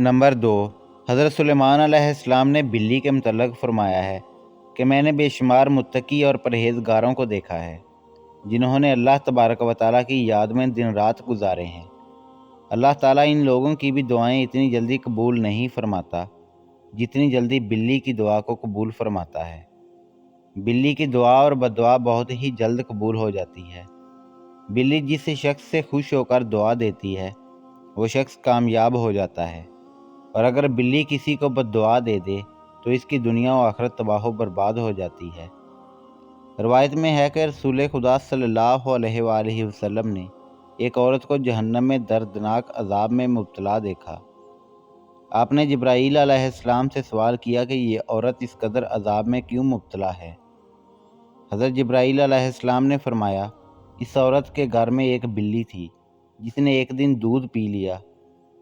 Number 2، حضرت سلیمان علیہ السلام نے بلی کے متعلق فرمایا ہے کہ میں نے بے شمار متقی اور پرہیزگاروں کو دیکھا ہے جنہوں نے اللہ تبارک و تعالیٰ کی یاد میں دن رات گزارے ہیں۔ اللہ تعالیٰ ان لوگوں کی بھی دعائیں اتنی جلدی قبول نہیں فرماتا جتنی جلدی بلی کی دعا کو قبول فرماتا ہے۔ بلی کی دعا اور بددعا بہت ہی جلد قبول ہو جاتی ہے۔ بلی جس شخص سے خوش ہو کر دعا دیتی ہے وہ شخص کامیاب ہو جاتا ہے، اور اگر بلی کسی کو بددعا دے دے تو اس کی دنیا و آخرت تباہ و برباد ہو جاتی ہے۔ روایت میں ہے کہ رسول خدا صلی اللہ علیہ وآلہ وسلم نے ایک عورت کو جہنم میں دردناک عذاب میں مبتلا دیکھا۔ آپ نے جبرائیل علیہ السلام سے سوال کیا کہ یہ عورت اس قدر عذاب میں کیوں مبتلا ہے؟ حضرت جبرائیل علیہ السلام نے فرمایا، اس عورت کے گھر میں ایک بلی تھی جس نے ایک دن دودھ پی لیا،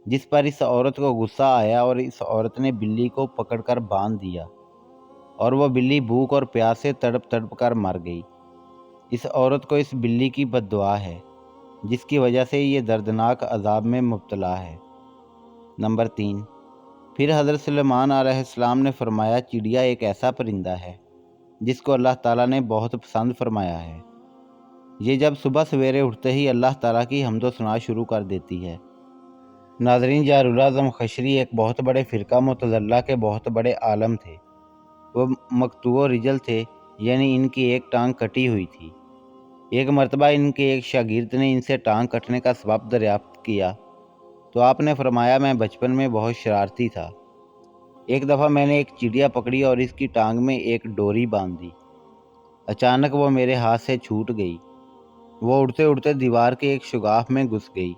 جس پر اس عورت کو غصہ آیا اور اس عورت نے بلی کو پکڑ کر باندھ دیا اور وہ بلی بھوک اور پیاس سے تڑپ تڑپ کر مر گئی۔ اس عورت کو اس بلی کی بددعا ہے جس کی وجہ سے یہ دردناک عذاب میں مبتلا ہے۔ نمبر 3، پھر حضرت سلیمان علیہ السلام نے فرمایا، چڑیا ایک ایسا پرندہ ہے جس کو اللہ تعالیٰ نے بہت پسند فرمایا ہے۔ یہ جب صبح سویرے اٹھتے ہی اللہ تعالیٰ کی حمد و ثنا شروع کر دیتی ہے۔ ناظرین، جاراللہ زمخشری ایک بہت بڑے فرقہ معتزلہ کے بہت بڑے عالم تھے۔ وہ مقطوع رجل تھے، یعنی ان کی ایک ٹانگ کٹی ہوئی تھی۔ ایک مرتبہ ان کے ایک شاگرد نے ان سے ٹانگ کٹنے کا سبب دریافت کیا تو آپ نے فرمایا، میں بچپن میں بہت شرارتی تھا۔ ایک دفعہ میں نے ایک چڑیا پکڑی اور اس کی ٹانگ میں ایک ڈوری باندھ دی۔ اچانک وہ میرے ہاتھ سے چھوٹ گئی۔ وہ اڑتے اڑتے دیوار کے ایک شگاف میں گھس گئی۔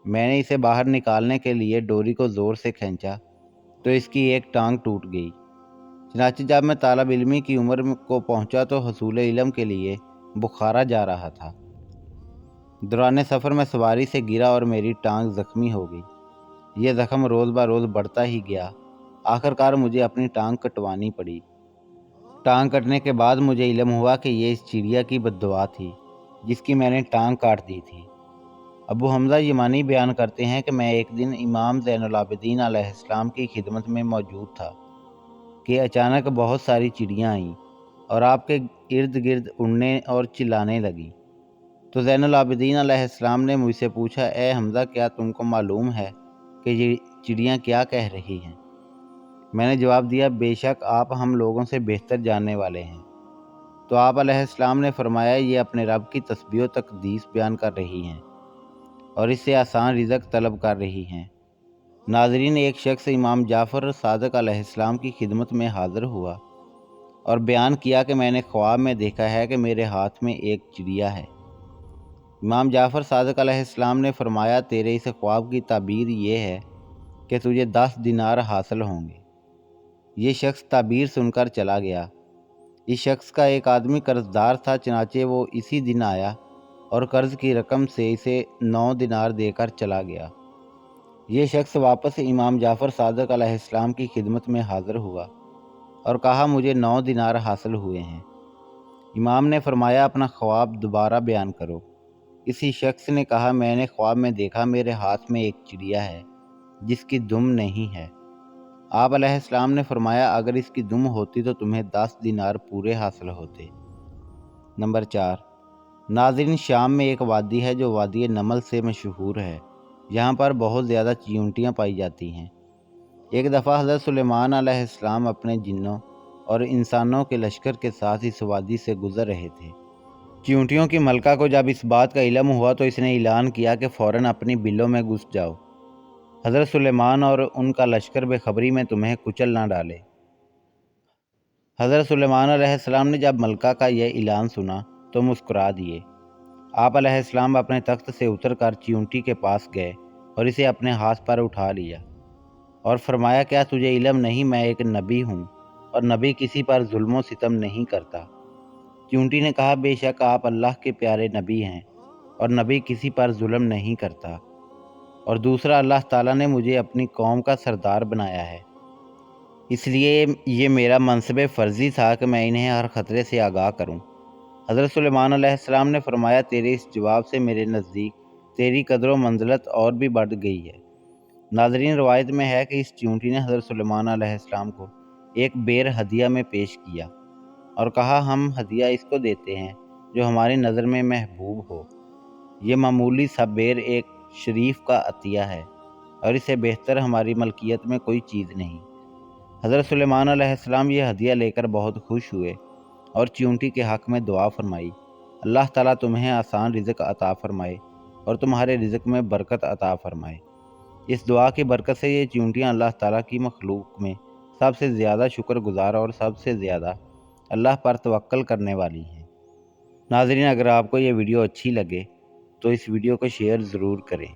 میں نے اسے باہر نکالنے کے لیے ڈوری کو زور سے کھینچا تو اس کی ایک ٹانگ ٹوٹ گئی۔ چنانچہ جب میں طالب علمی کی عمر کو پہنچا تو حصول علم کے لیے بخارا جا رہا تھا۔ دوران سفر میں سواری سے گرا اور میری ٹانگ زخمی ہو گئی۔ یہ زخم روز بروز بڑھتا ہی گیا۔ آخرکار مجھے اپنی ٹانگ کٹوانی پڑی۔ ٹانگ کٹنے کے بعد مجھے علم ہوا کہ یہ اس چڑیا کی بددعا تھی جس کی میں نے ٹانگ کاٹ دی تھی۔ ابو حمزہ یمانی بیان کرتے ہیں کہ میں ایک دن امام زین العابدین علیہ السلام کی خدمت میں موجود تھا کہ اچانک بہت ساری چڑیاں آئیں اور آپ کے ارد گرد اڑنے اور چلانے لگیں۔ تو زین العابدین علیہ السلام نے مجھ سے پوچھا، اے حمزہ، کیا تم کو معلوم ہے کہ یہ چڑیاں کیا کہہ رہی ہیں؟ میں نے جواب دیا، بے شک آپ ہم لوگوں سے بہتر جاننے والے ہیں۔ تو آپ علیہ السلام نے فرمایا، یہ اپنے رب کی تسبیح و تقدیس بیان کر رہی ہیں اور اس سے آسان رزق طلب کر رہی ہیں۔ ناظرین، ایک شخص امام جعفر صادق علیہ السلام کی خدمت میں حاضر ہوا اور بیان کیا کہ میں نے خواب میں دیکھا ہے کہ میرے ہاتھ میں ایک چڑیا ہے۔ امام جعفر صادق علیہ السلام نے فرمایا، تیرے اس خواب کی تعبیر یہ ہے کہ تجھے 10 دینار حاصل ہوں گے۔ یہ شخص تعبیر سن کر چلا گیا۔ اس شخص کا ایک آدمی قرض دار تھا، چنانچہ وہ اسی دن آیا اور قرض کی رقم سے اسے 9 دینار دے کر چلا گیا۔ یہ شخص واپس امام جعفر صادق علیہ السلام کی خدمت میں حاضر ہوا اور کہا، مجھے 9 دینار حاصل ہوئے ہیں۔ امام نے فرمایا، اپنا خواب دوبارہ بیان کرو۔ کسی شخص نے کہا، میں نے خواب میں دیکھا میرے ہاتھ میں ایک چڑیا ہے جس کی دم نہیں ہے۔ آپ علیہ السلام نے فرمایا، اگر اس کی دم ہوتی تو تمہیں 10 دینار پورے حاصل ہوتے۔ نمبر 4، ناظرین، شام میں ایک وادی ہے جو وادی نمل سے مشہور ہے۔ یہاں پر بہت زیادہ چیونٹیاں پائی جاتی ہیں۔ ایک دفعہ حضرت سلیمان علیہ السلام اپنے جنوں اور انسانوں کے لشکر کے ساتھ اس وادی سے گزر رہے تھے۔ چیونٹیوں کی ملکہ کو جب اس بات کا علم ہوا تو اس نے اعلان کیا کہ فوراً اپنی بلوں میں گھس جاؤ۔ حضرت سلیمان اور ان کا لشکر بے خبری میں تمہیں کچل نہ ڈالے۔ حضرت سلیمان علیہ السلام نے جب ملکہ کا یہ اعلان سنا تو مسکرا دیے۔ آپ علیہ السلام اپنے تخت سے اتر کر چیونٹی کے پاس گئے اور اسے اپنے ہاتھ پر اٹھا لیا اور فرمایا، کیا تجھے علم نہیں میں ایک نبی ہوں اور نبی کسی پر ظلم و ستم نہیں کرتا؟ چیونٹی نے کہا، بے شک آپ اللہ کے پیارے نبی ہیں اور نبی کسی پر ظلم نہیں کرتا، اور دوسرا اللہ تعالیٰ نے مجھے اپنی قوم کا سردار بنایا ہے، اس لیے یہ میرا منصب فرضی تھا کہ میں انہیں ہر خطرے سے آگاہ کروں۔ حضرت سلیمان علیہ السلام نے فرمایا، تیرے اس جواب سے میرے نزدیک تیری قدر و منزلت اور بھی بڑھ گئی ہے۔ ناظرین، روایت میں ہے کہ اس چیونٹی نے حضرت سلیمان علیہ السلام کو ایک بیر ہدیہ میں پیش کیا اور کہا ہم ہدیہ اس کو دیتے ہیں جو ہماری نظر میں محبوب ہو۔ یہ معمولی سا بیر ایک شریف کا عطیہ ہے اور اسے بہتر ہماری ملکیت میں کوئی چیز نہیں۔ حضرت سلیمان علیہ السلام یہ ہدیہ لے کر بہت خوش ہوئے اور چیونٹی کے حق میں دعا فرمائی، اللہ تعالیٰ تمہیں آسان رزق عطا فرمائے اور تمہارے رزق میں برکت عطا فرمائے۔ اس دعا کی برکت سے یہ چیونٹیاں اللہ تعالیٰ کی مخلوق میں سب سے زیادہ شکر گزار اور سب سے زیادہ اللہ پر توکل کرنے والی ہیں۔ ناظرین، اگر آپ کو یہ ویڈیو اچھی لگے تو اس ویڈیو کو شیئر ضرور کریں۔